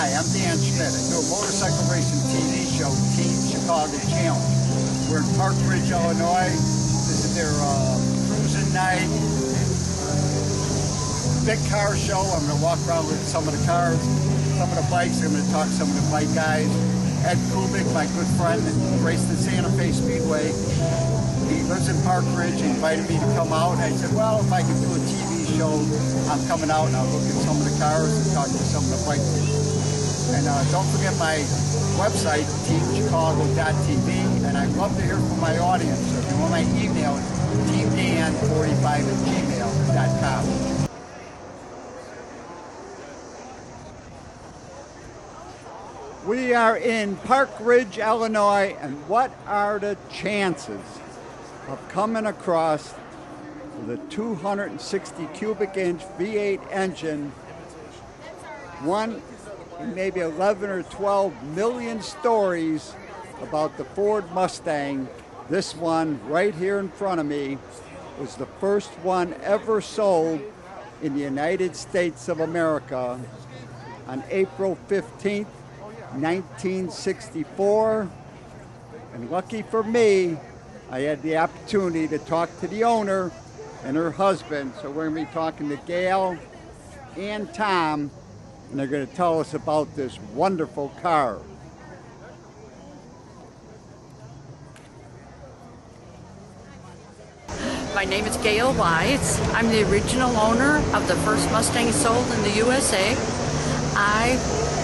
Hi, I'm Dan Schmitt. I do a motorcycle racing TV show, Team Chicago Challenge. We're in Park Ridge, Illinois. This is their Cruisin night. Big car show. I'm going to walk around with some of the cars, some of the bikes. I'm going to talk to some of the bike guys. Ed Kubik, my good friend, raced the Santa Fe Speedway. He lives in Park Ridge. He invited me to come out. I said, well, if I can do a TV show, I'm coming out and I'll look at some of the cars and talk to some of the bike people. And don't forget my website, teamchicago.tv, and I'd love to hear from my audience. So if you want my email, it's teamdan45@gmail.com. We are in Park Ridge, Illinois, and what are the chances of coming across the 260 cubic inch V8 engine, one in maybe 11 or 12 million stories about the Ford Mustang. This one right here in front of me was the first one ever sold in the United States of America on April 15th, 1964, and lucky for me, I had the opportunity to talk to the owner and her husband. So we're going to be talking to Gail and Tom, and they're going to tell us about this wonderful car. My name is Gail Wise. I'm the original owner of the first Mustang sold in the USA. I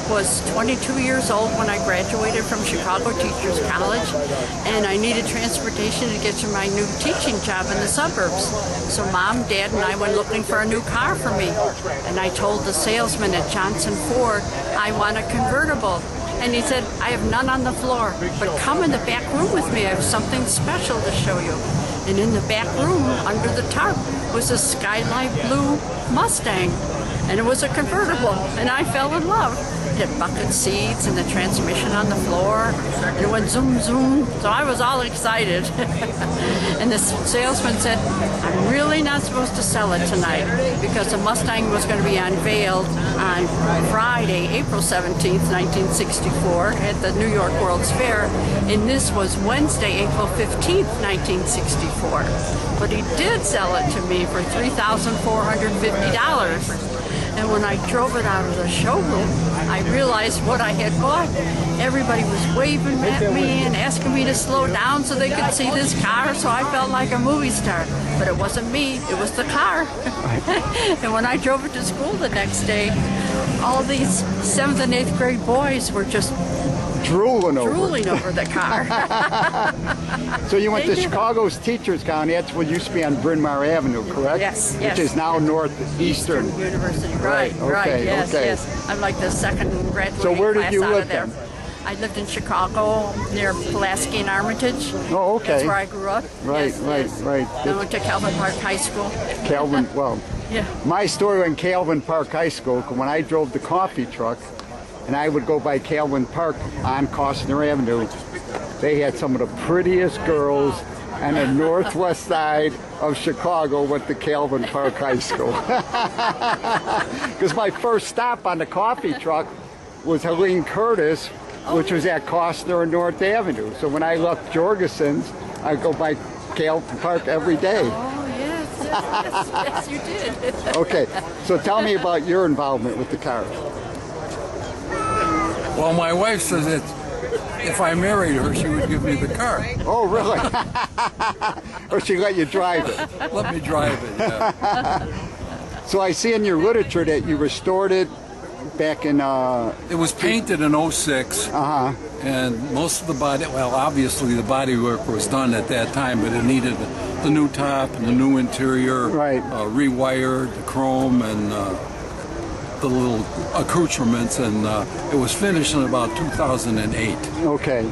was 22 years old when I graduated from Chicago Teachers College, and I needed transportation to get to my new teaching job in the suburbs. So Mom, Dad, and I went looking for a new car for me. And I told the salesman at Johnson Ford, I want a convertible. And he said, I have none on the floor, but come in the back room with me. I have something special to show you. And in the back room, under the tarp, was a skylight blue Mustang. And it was a convertible, and I fell in love. It had bucket seats and the transmission on the floor, and it went zoom, zoom. So I was all excited. And the salesman said, I'm really not supposed to sell it tonight because the Mustang was going to be unveiled on Friday, April 17th, 1964 at the New York World's Fair. And this was Wednesday, April 15th, 1964. But he did sell it to me for $3,450. And when I drove it out of the showroom, I realized what I had bought. Everybody was waving at me and asking me to slow down so they could see this car, so I felt like a movie star. But it wasn't me, it was the car. And when I drove it to school the next day, all these 7th and 8th grade boys were just drooling over the car. So you went to Chicago's Teachers College. That's what used to be on Bryn Mawr Avenue, correct? Yes, yes. Which is now Northeastern University. Right, yes, yes. I'm like the second graduating So where did class you out live of there. then? I lived in Chicago near Pulaski and Armitage. Oh, okay. That's where I grew up. Right, yes. right. I went to Calvin Park High School. Calvin, well, yeah. My story in Calvin Park High School, when I drove the coffee truck, and I would go by Calvin Park on Costner Avenue, they had some of the prettiest girls on the northwest side of Chicago went to Calvin Park High School. Because my first stop on the coffee truck was Helene Curtis, which was at Costner and North Avenue. So when I left Jorgensen's, I'd go by Calvin Park every day. Oh, yes, you did. Okay, so tell me about your involvement with the car. Well, my wife says that if I married her, she would give me the car. Oh, really? Or she let you drive it? Let me drive it, yeah. So I see in your literature that you restored it back in... It was painted in '06, and most of the body, well, obviously the body work was done at that time, but it needed the new top and the new interior, right. Rewired, the chrome, and the little accoutrements, and it was finished in about 2008. Okay.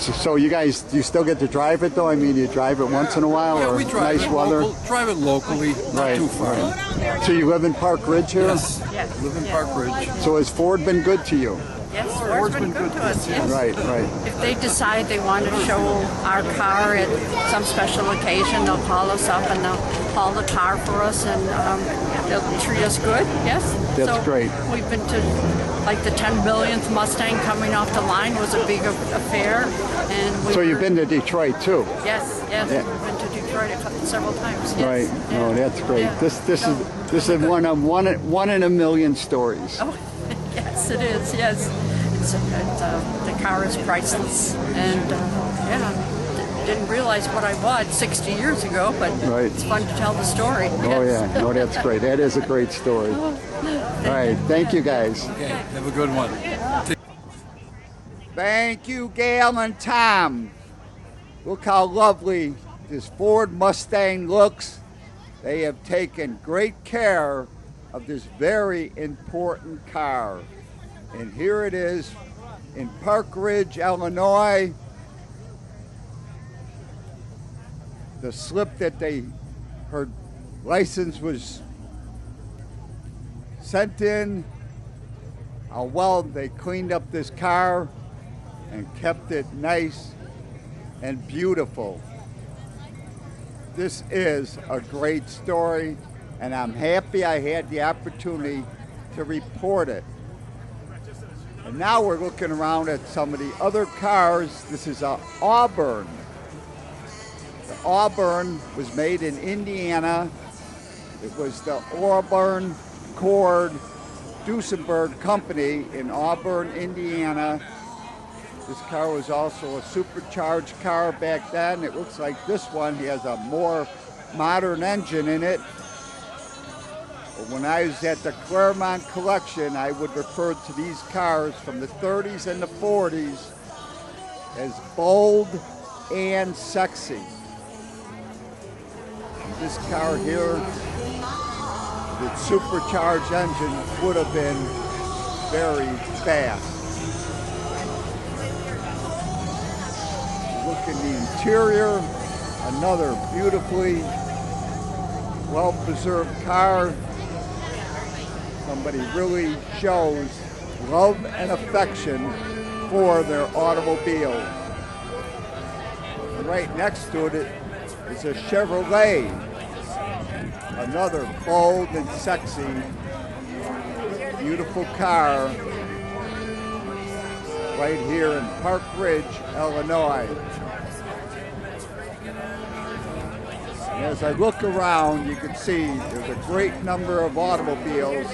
So you guys, do you still get to drive it though? I mean, you drive it once in a while, yeah, or we drive nice it weather? Drive it locally, not too far. Right. So you live in Park Ridge here? Yes, live in Park Ridge. So has Ford been good to you? Yes, Ford's been good to us, yes. Right. If they decide they want to show our car at some special occasion, they'll call us up and they'll haul the car for us, and they'll treat us good. Yes. That's great. We've been to like the 10 millionth Mustang coming off the line was a big affair, and So you've been to Detroit too? Yes, yes. Yeah. We've been to Detroit several times. Yes. Right. Yeah. No, that's great. Yeah. This is one in a million stories. Oh, yes, it is. Yes, the car is priceless, and didn't realize what I bought 60 years ago, but Right. it's fun to tell the story. Oh Yes. yeah, no, that's great. That is a great story. All right, thank you guys. Okay, have a good one. Thank you, Gail and Tom. Look how lovely this Ford Mustang looks. They have taken great care of this very important car. And here it is in Park Ridge, Illinois. The slip that her license was sent in, how well they cleaned up this car and kept it nice and beautiful. This is a great story, and I'm happy I had the opportunity to report it. And now we're looking around at some of the other cars. This is a Auburn. The Auburn was made in Indiana. It was the Auburn Cord Duesenberg Company in Auburn, Indiana. This car was also a supercharged car back then. It looks like this one has a more modern engine in it. But when I was at the Claremont Collection, I would refer to these cars from the 30s and the 40s as bold and sexy. And this car here, the supercharged engine would have been very fast. Look in the interior, another beautifully well-preserved car. Somebody really shows love and affection for their automobile. And right next to it is a Chevrolet, another bold and sexy, beautiful car right here in Park Ridge, Illinois. And as I look around, you can see there's a great number of automobiles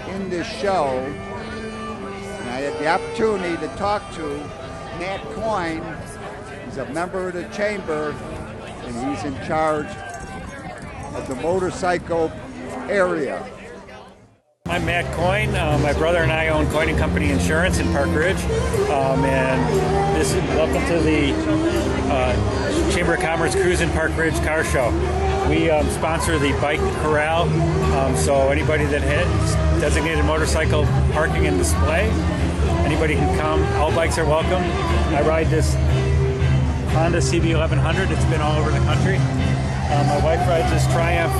in this show. And I had the opportunity to talk to Matt Coyne. He's a member of the chamber, and he's in charge of the motorcycle area. I'm Matt Coyne. My brother and I own Coyne & Company Insurance in Park Ridge. And this is welcome to the Chamber of Commerce Cruisin Park Ridge Car Show. We sponsor the bike corral, so anybody that has designated motorcycle parking and display, anybody can come. All bikes are welcome. I ride this Honda CB1100. It's been all over the country. My wife rides this Triumph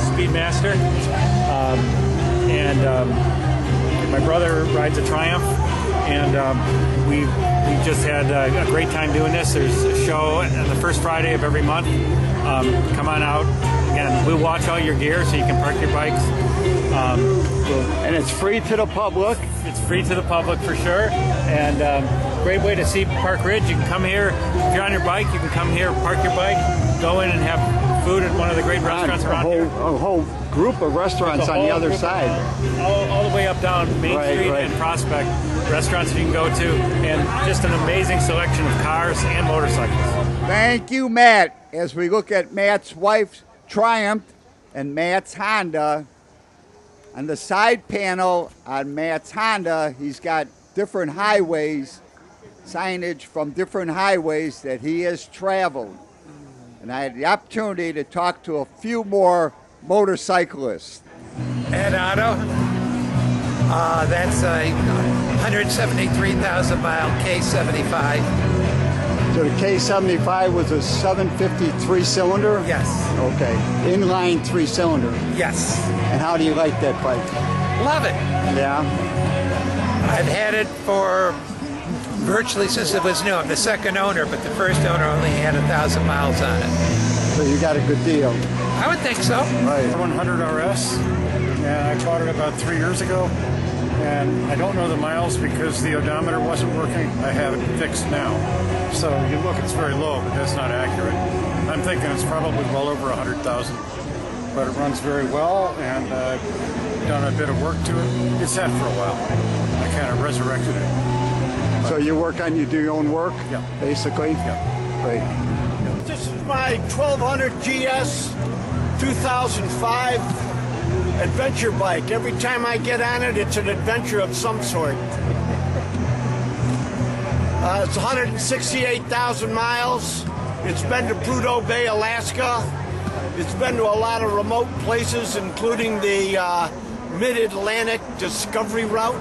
Speedmaster. And my brother rides a Triumph, and we just had a great time doing this. There's a show on the first Friday of every month. Come on out. Again, we'll watch all your gear so you can park your bikes. And it's free to the public. It's free to the public for sure, and great way to see Park Ridge. You can come here. If you're on your bike, you can come here, park your bike, go in and have food at one of the great restaurants around here. A whole group of restaurants on the other side. All the way up down Main Street right. and Prospect. Restaurants you can go to, and just an amazing selection of cars and motorcycles. Thank you, Matt. As we look at Matt's wife's Triumph and Matt's Honda, on the side panel on Matt's Honda, he's got different highways, signage from different highways that he has traveled. And I had the opportunity to talk to a few more motorcyclists. And Otto, that's a 173,000 mile K75. So the K75 was a 753 cylinder? Yes. Okay. Inline 3-cylinder. Yes. And how do you like that bike? Love it. Yeah? I've had it for virtually since it was new. I'm the second owner, but the first owner only had 1,000 miles on it. So you got a good deal. I would think so. Right. 100 RS. and I bought it about 3 years ago. And I don't know the miles because the odometer wasn't working. I have it fixed now. So you look, it's very low, but that's not accurate. I'm thinking it's probably well over 100,000. But it runs very well, and I've done a bit of work to it. It's had for a while. I kind of resurrected it. So you do your own work? Yeah. Basically? Yeah. Great. This is my 1200 GS 2005 adventure bike. Every time I get on it, it's an adventure of some sort. It's 168,000 miles. It's been to Prudhoe Bay, Alaska. It's been to a lot of remote places, including the Mid-Atlantic Discovery Route,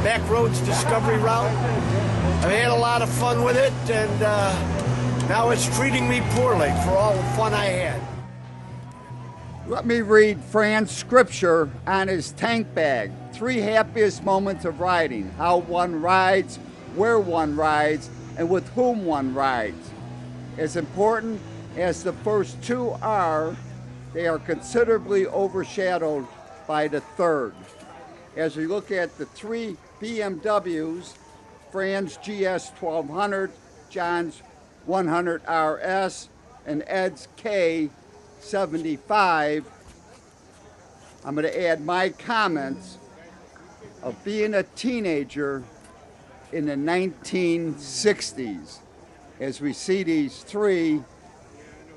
Backroads Discovery Route. I've had a lot of fun with it, and now it's treating me poorly for all the fun I had. Let me read Fran's scripture on his tank bag. 3 happiest moments of riding: how one rides, where one rides, and with whom one rides. As important as the first 2 are, they are considerably overshadowed by the third. As we look at the 3 BMWs, Fran's GS 1200, John's 100 RS, and Ed's K 75, I'm going to add my comments of being a teenager in the 1960s as we see these 3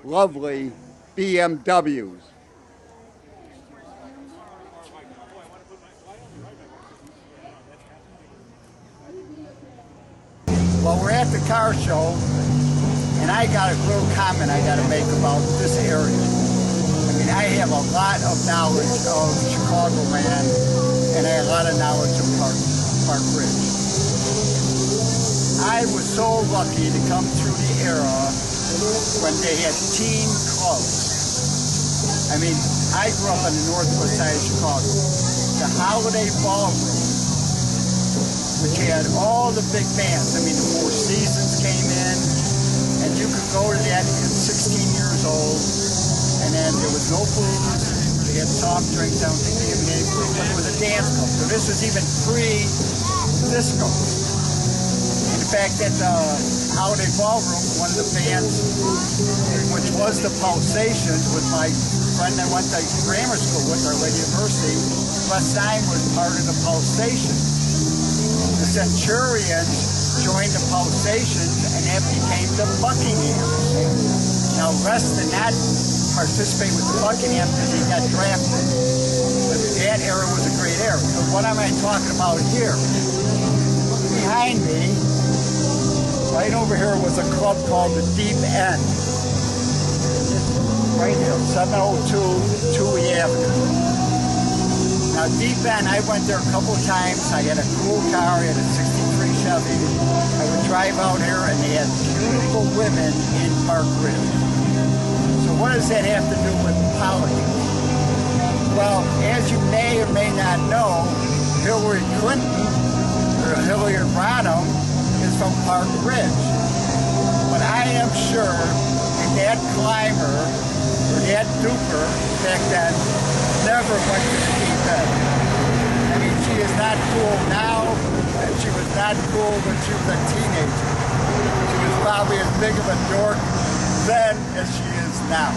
lovely BMWs. Well, we're at the car show, and I got a little comment I got to make about this area. I mean, I have a lot of knowledge of Chicagoland, and I have a lot of knowledge of Park Ridge. I was so lucky to come through the era when they had teen clubs. I mean, I grew up on the northwest side of Chicago. The Holiday Ballroom, which had all the big bands. I mean, the Four Seasons came in, and you could go to that at 16 years old, and then there was no booze. They had soft drinks. I don't think they even had food, but it was a dance club. So this was even pre-disco. In fact, at the Holiday Ballroom, one of the bands, which was the Pulsations, with my friend I went to grammar school with, Our Lady of Mercy, Les Stein was part of the Pulsations. The Centurions joined the Pulsations, and that became the Buckingham. Now, Les did not participate with the Buckingham because he got drafted. But that era was a great era. So what am I talking about here? Behind me, right over here, was a club called the Deep End. Right here, 702 Toohey Avenue. Now, Deep End, I went there a couple of times. I had a cool car. I had a 63 Chevy. I would drive out here, and they had beautiful women in Park Ridge. So what does that have to do with politics? Well, as you may or may not know, Hillary Clinton, or Hillary Rodham, is from Park Ridge. But I am sure that climber, or that duper back then, never went to the Deep End. I mean, she is not cool now, and she was not cool when she was a teenager. She was probably as big of a dork then as she is now.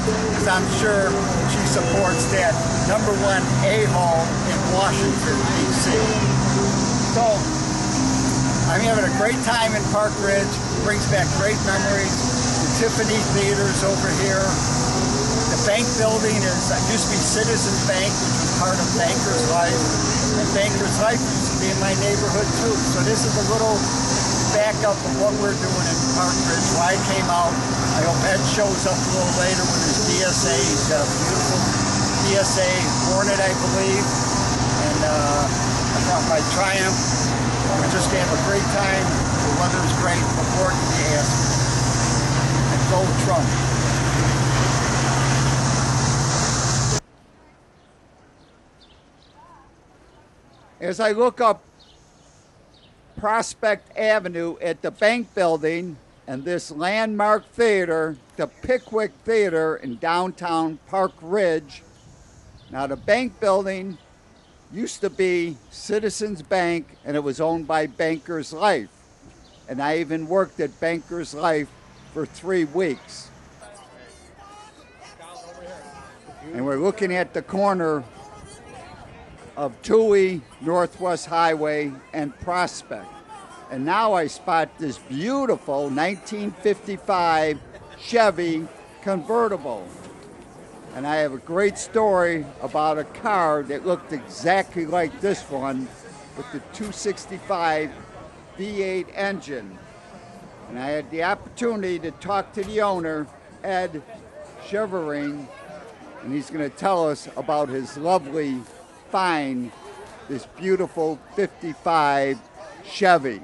Because I'm sure she supports that #1 a-hole in Washington, D.C. So, I'm having a great time in Park Ridge. Brings back great memories. The Tiffany Theater's over here. The bank building used to be Citizens Bank, which was part of Bankers Life. And Bankers Life used to be in my neighborhood too. So this is a little backup of what we're doing in Park Ridge. Why I came out. I hope Ed shows up a little later with his DSA. He's got a beautiful DSA Hornet, I believe. And I brought my Triumph. We're just going to have a great time. The weather's great. Look forward to the ass. And go Trump. As I look up Prospect Avenue at the bank building and this landmark theater, the Pickwick Theater in downtown Park Ridge, Now the bank building used to be Citizens Bank, and it was owned by Bankers Life. And I even worked at Bankers Life for 3 weeks. And we're looking at the corner of Toohey, Northwest Highway, and Prospect. And now I spot this beautiful 1955 Chevy Convertible. And I have a great story about a car that looked exactly like this one with the 265 V8 engine. And I had the opportunity to talk to the owner, Ed Chevere, and he's going to tell us about his lovely find, this beautiful 55 Chevy.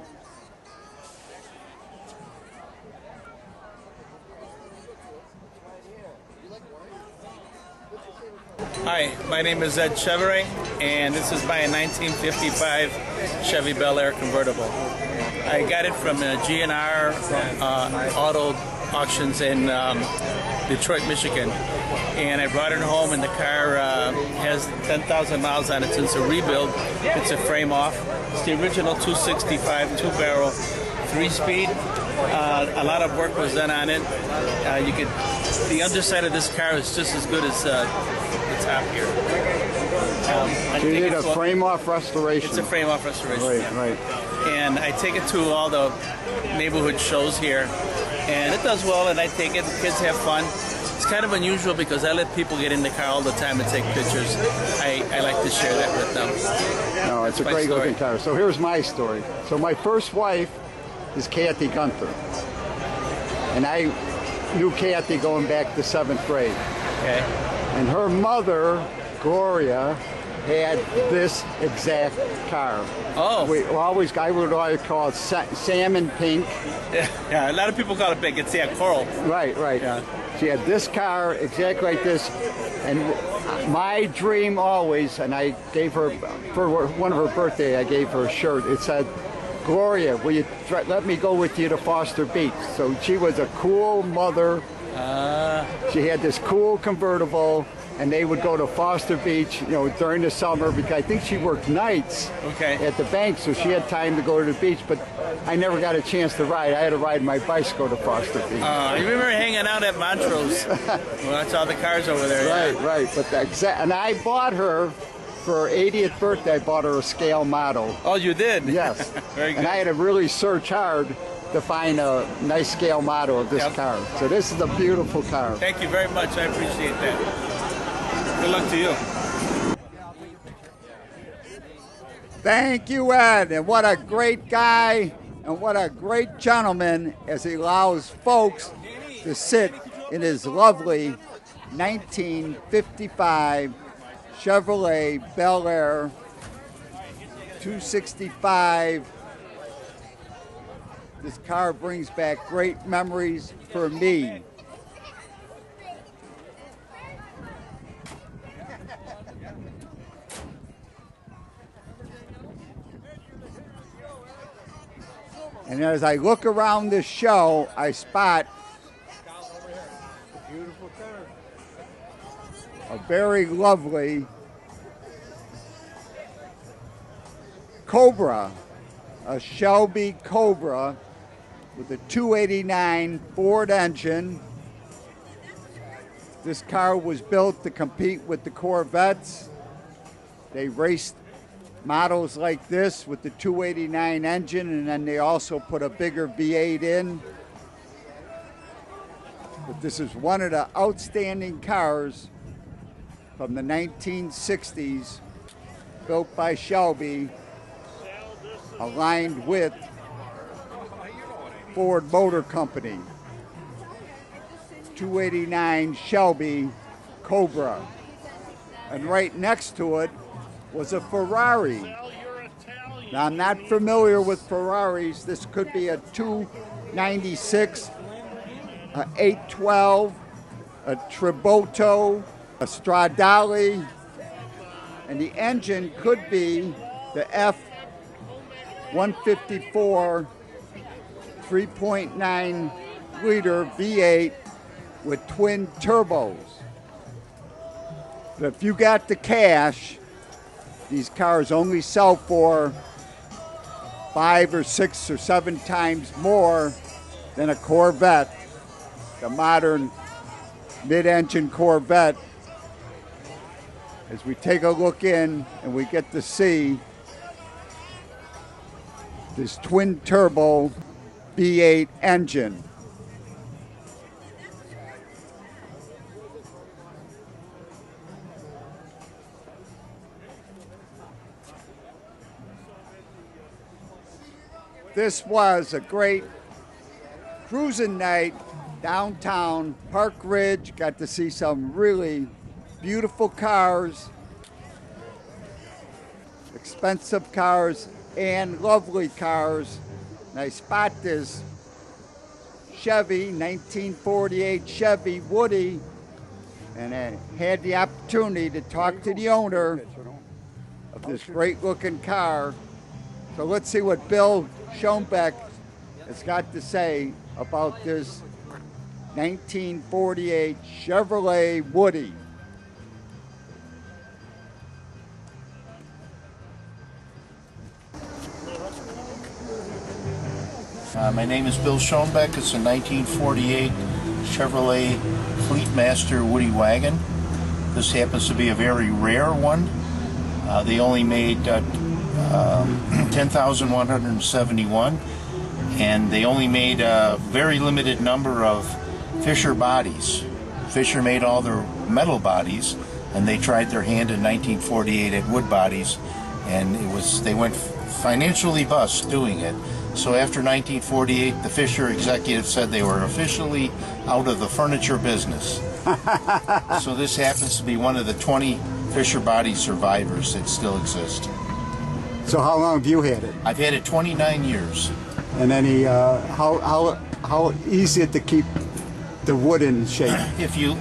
Hi, my name is Ed Chevere, and this is my 1955 Chevy Bel Air convertible. I got it from GNR Auto Auctions in Detroit, Michigan, and I brought it home, and the car has 10,000 miles on it since a rebuild. It's a frame off. It's the original 265 2-barrel 3-speed. A lot of work was done on it. The underside of this car is just as good as the top here. So you did a frame-off restoration? It's a frame-off restoration. Right, yeah. right. And I take it to all the neighborhood shows here, and it does well, and I take it. The kids have fun. It's kind of unusual because I let people get in the car all the time and take pictures. I like to share that with them. No, it's a great looking car. So here's my story. So my first wife is Kathy Gunther. And I knew Kathy going back to 7th grade. Okay. And her mother, Gloria, had this exact car. Oh. I would always call it salmon pink. Yeah, a lot of people call it pink. It's coral. Right, right. Yeah. She had this car exactly like this. And my dream always, and I gave her, for one of her birthday, I gave her a shirt. It said, Gloria, will you let me go with you to Foster Beach? So she was a cool mother. She had this cool convertible, and they would go to Foster Beach, during the summer, because I think she worked nights at the bank, so she had time to go to the beach, but I never got a chance to ride. I had to ride my bicycle to Foster Beach. I remember hanging out at Montrose. Well, that's all the cars over there. Right, right. But and I bought her, for her 80th birthday, I bought her a scale model. Oh, you did? Yes. Very good. And I had to really search hard to find a nice scale model of this car. So this is a beautiful car. Thank you very much. I appreciate that. Good luck to you. Thank you, Ed. And what a great guy and what a great gentleman as he allows folks to sit in his lovely 1955 Chevrolet Bel Air 265. This car brings back great memories for me. And as I look around this show, I spot a very lovely Cobra, a Shelby Cobra with a 289 Ford engine. This car was built to compete with the Corvettes. They raced models like this with the 289 engine, and then they also put a bigger V8 in. But this is one of the outstanding cars from the 1960s, built by Shelby, aligned with Ford Motor Company. 289 Shelby Cobra. And right next to it was a Ferrari. Now, I'm not familiar with Ferraris. This could be a 296, a 812, a Tributo, a Stradale, and the engine could be the F-154 3.9 liter V8 with twin turbos. But if you got the cash, these cars only sell for 5 or 6 or 7 times more than a Corvette, the modern mid-engine Corvette. As we take a look in and we get to see this twin turbo V8 engine. This was a great cruising night downtown Park Ridge. Got to see some really beautiful cars, expensive cars, and lovely cars. And I spot this Chevy, 1948 Chevy Woody, and I had the opportunity to talk to the owner of this great looking car. So let's see what Bill Shoenbeck has got to say about this 1948 Chevrolet Woody. My name is Bill Shoenbeck. It's a 1948 Chevrolet Fleetmaster Woody wagon. This happens to be a very rare one. They only made 10,171, and they only made a very limited number of Fisher bodies. Fisher made all their metal bodies, and they tried their hand in 1948 at wood bodies, and they went financially bust doing it. So after 1948, the Fisher executives said they were officially out of the furniture business. So this happens to be one of the 20 Fisher body survivors that still exist. So how long have you had it? I've had it 29 years. And any how easy is it to keep the wood in shape? If you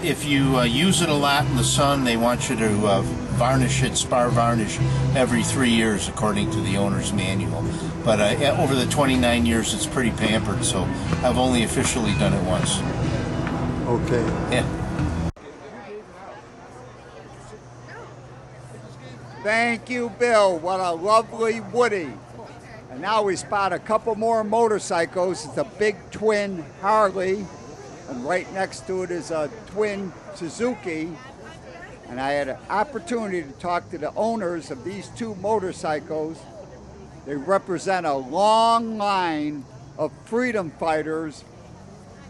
use it a lot in the sun, they want you to varnish it, spar varnish, every 3 years according to the owner's manual. But over the 29 years, it's pretty pampered, so I've only officially done it once. Okay. Yeah. Thank you, Bill. What a lovely Woody. And now we spot a couple more motorcycles. It's a big twin Harley, and right next to it is a twin Suzuki. And I had an opportunity to talk to the owners of these two motorcycles. They represent a long line of freedom fighters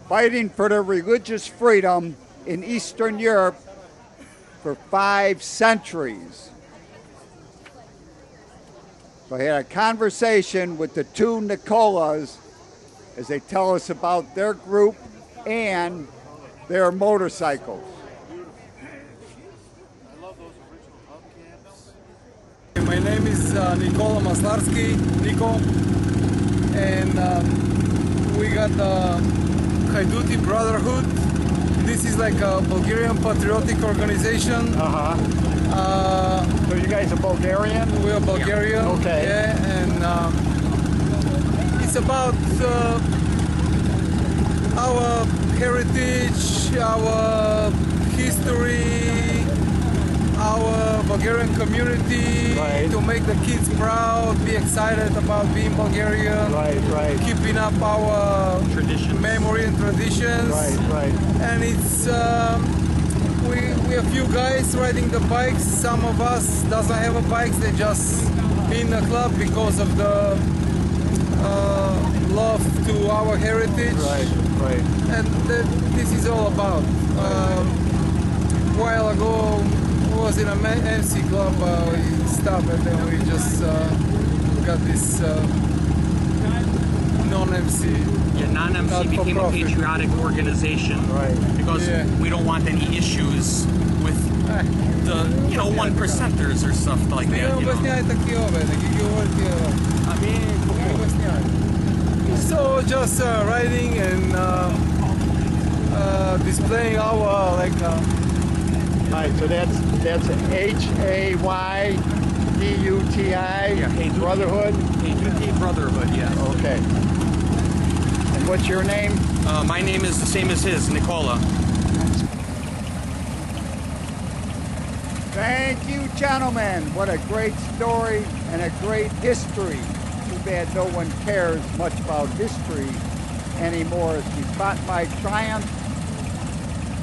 fighting for their religious freedom in Eastern Europe for 5 centuries. So I had a conversation with the two Nikolas as they tell us about their group and their motorcycles. My name is Nikola Maslarsea, Nico, and we got the Haiduti Brotherhood. This is like a Bulgarian patriotic organization. So you guys are Bulgarian? We are Bulgarian. Okay. Yeah, and it's about our heritage, our history, our Bulgarian community, right, to make the kids proud, be excited about being Bulgarian, right, keeping up our traditions, memory and traditions, right. And it's we a few guys riding the bikes. Some of us doesn't have a bike; they just be in the club because of the love to our heritage, right. And this is all about. A while ago, was in a MC club, we stopped and then we just got this non-MC. Yeah, non-MC became a patriotic organization, right? Because we don't want any issues with the 1%ers or stuff like that. So just riding and displaying our Alright, so that's H-A-Y-D-U-T-I, Brotherhood? Haiduti Brotherhood, yes. Okay. And what's your name? My name is the same as his, Nikola. Thank you, gentlemen. What a great story and a great history. Too bad no one cares much about history anymore as we spot my Triumph.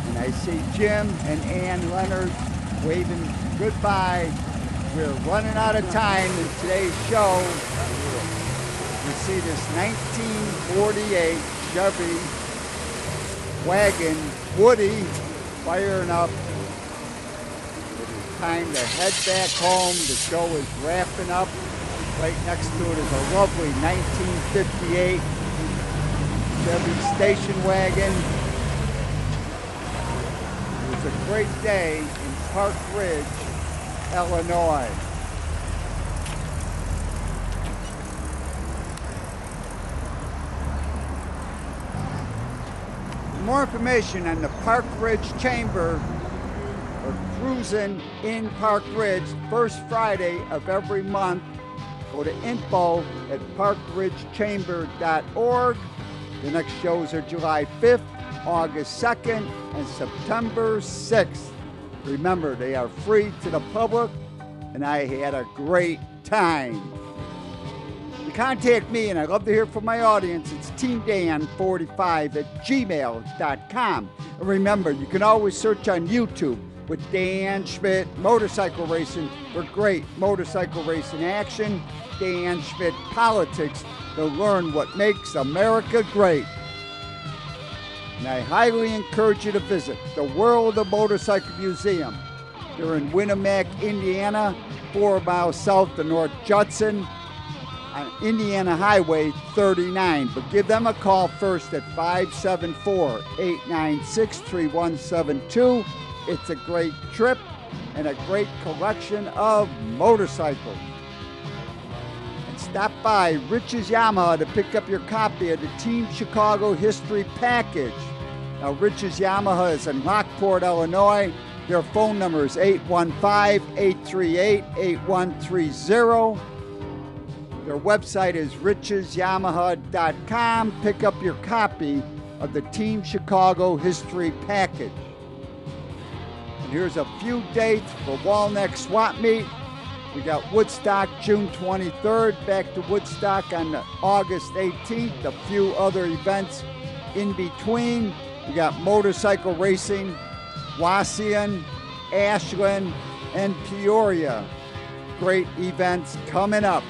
And I see Jim and Ann Leonard waving goodbye. We're running out of time in today's show. You see this 1948 Chevy wagon, Woody, firing up. It is time to head back home. The show is wrapping up. Right next to it is a lovely 1958 Chevy station wagon. It was a great day in Park Ridge, Illinois. For more information on the Park Ridge Chamber or Cruisin in Park Ridge, first Friday of every month, go to info@parkridgechamber.org. The next shows are July 5th, August 2nd, and September 6th. Remember, they are free to the public, and I had a great time. You contact me, and I love to hear from my audience. It's teamdan45@gmail.com. And remember, you can always search on YouTube with Dan Schmitt Motorcycle Racing for great motorcycle racing action. Dan Schmitt Politics to learn what makes America great. And I highly encourage you to visit the World of Motorcycle Museum. They're in Winamac, Indiana, 4 miles south of North Judson on Indiana Highway 39. But give them a call first at 574-896-3172. It's a great trip and a great collection of motorcycles. And stop by Rich's Yamaha to pick up your copy of the Team Chicago History Package. Now, Rich's Yamaha is in Lockport, Illinois. Their phone number is 815-838-8130. Their website is richesyamaha.com. Pick up your copy of the Team Chicago History Package. And here's a few dates for Walneck Swap Meet. We got Woodstock June 23rd, back to Woodstock on August 18th, a few other events in between. We got motorcycle racing, Wauseon, Ashland, and Peoria. Great events coming up.